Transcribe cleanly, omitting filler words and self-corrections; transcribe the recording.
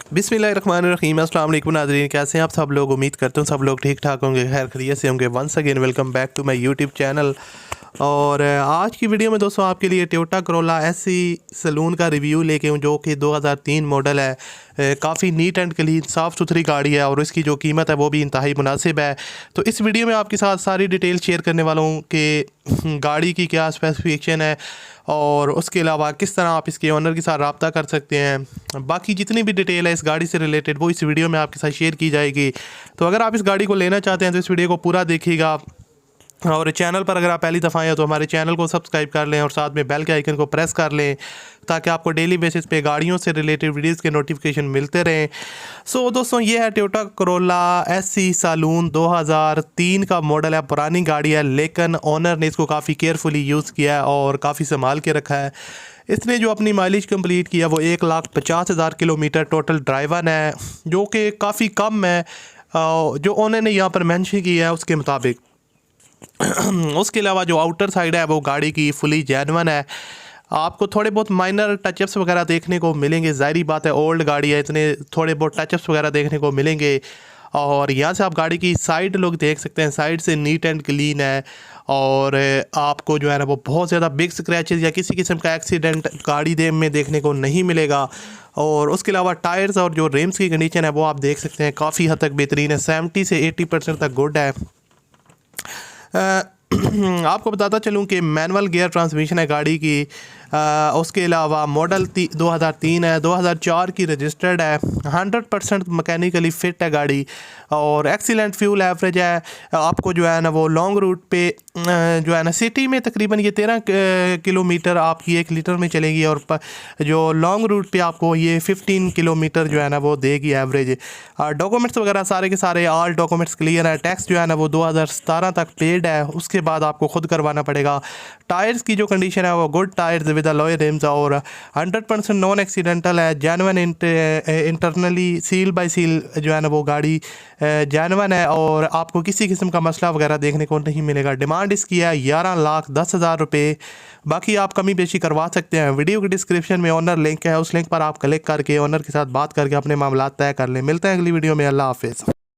बिस्मिल्लाहिर्रहमानिर्रहीम। अस्सलाम वालेकुम नाज़रीन, कैसे हैं आप सब लोग। उम्मीद करता हूँ सब लोग ठीक ठाक होंगे, खैर खैरियत से होंगे। Once again welcome back to my YouTube channel. और आज की वीडियो में दोस्तों आपके लिए टोयोटा करोला एससी सलून का रिव्यू लेके हूँ, जो कि 2003 मॉडल है। काफ़ी नीट एंड क्लीन साफ़ सुथरी गाड़ी है और इसकी जो कीमत है वो भी इंतहाई मुनासिब है। तो इस वीडियो में आपके साथ सारी डिटेल शेयर करने वाला हूँ कि गाड़ी की क्या स्पेसिफिकेशन है और उसके अलावा किस तरह आप इसके ओनर के साथ रब्ता कर सकते हैं। बाकी जितनी भी डिटेल है इस गाड़ी से रिलेटेड वो इस वीडियो में आपके साथ शेयर की जाएगी। तो अगर आप इस गाड़ी को लेना चाहते हैं तो इस वीडियो को पूरा देखिएगा। और चैनल पर अगर आप पहली दफ़ा आए तो हमारे चैनल को सब्सक्राइब कर लें और साथ में बेल के आइकन को प्रेस कर लें, ताकि आपको डेली बेसिस पे गाड़ियों से रिलेटेड वीडियोस के नोटिफिकेशन मिलते रहें। सो दोस्तों, ये है टोयोटा करोला एससी सलून 2003 का मॉडल है। पुरानी गाड़ी है लेकिन ओनर ने इसको काफ़ी केयरफुली यूज़ किया है और काफ़ी संभाल के रखा है। इसने जो अपनी माइलेज कंप्लीट किया वो 1,50,000 किलोमीटर टोटल ड्राइवन है, जो कि काफ़ी कम है जो ओनर ने यहाँ पर मेंशन किया है उसके मुताबिक। उसके अलावा जो आउटर साइड है वो गाड़ी की फुली जेन्युइन है। आपको थोड़े बहुत माइनर टचअप्स वगैरह देखने को मिलेंगे, ज़ाहिर बात है ओल्ड गाड़ी है, इतने थोड़े बहुत टचअप्स वगैरह देखने को मिलेंगे। और यहाँ से आप गाड़ी की साइड लोग देख सकते हैं, साइड से नीट एंड क्लीन है और आपको जो है ना वो बहुत ज़्यादा बिग स्क्रैचेस या किसी किस्म का एक्सीडेंट गाड़ी में देखने को नहीं मिलेगा। और उसके अलावा टायर्स और जो रिम्स की कंडीशन है वो आप देख सकते हैं काफ़ी हद तक बेहतरीन है, 70 से 80% तक गुड है। आपको बताता चलूँ कि मैनुअल गियर ट्रांसमिशन है गाड़ी की। उसके अलावा मॉडल 2003 है, 2004 की रजिस्टर्ड है, 100% मैकेनिकली फ़िट है गाड़ी और एक्सीलेंट फ्यूल एवरेज है। आपको जो है ना वो लॉन्ग रूट पे जो है ना सिटी में तकरीबन ये 13 किलोमीटर आपकी 1 लीटर में चलेगी और जो लॉन्ग रूट पे आपको ये 15 किलोमीटर जो है ना वो देगी एवरेज। डॉक्यूमेंट्स वगैरह सारे के सारे ऑल डॉक्यूमेंट्स क्लियर है। टैक्स जो है ना वो 2017 तक पेड है, उसके बाद आपको खुद करवाना पड़ेगा। टायर्स की जो कंडीशन है वो good tyres with alloy rims और 100% नॉन एक्सीडेंटल है। Genuine internally seal by seal जो है ना वो गाड़ी जेन्युइन है और आपको किसी किस्म का मसला वगैरह देखने को नहीं मिलेगा। डिमांड इसकी है 11,10,000 रुपये। बाकी आप कमी बेशी करवा सकते हैं। वीडियो के डिस्क्रिप्शन में ओनर लिंक है, उस लिंक पर आप क्लिक करके ओनर के साथ बात करके अपने मामला तय कर लें। मिलते हैं अगली वीडियो में। अल्लाह हाफिज़।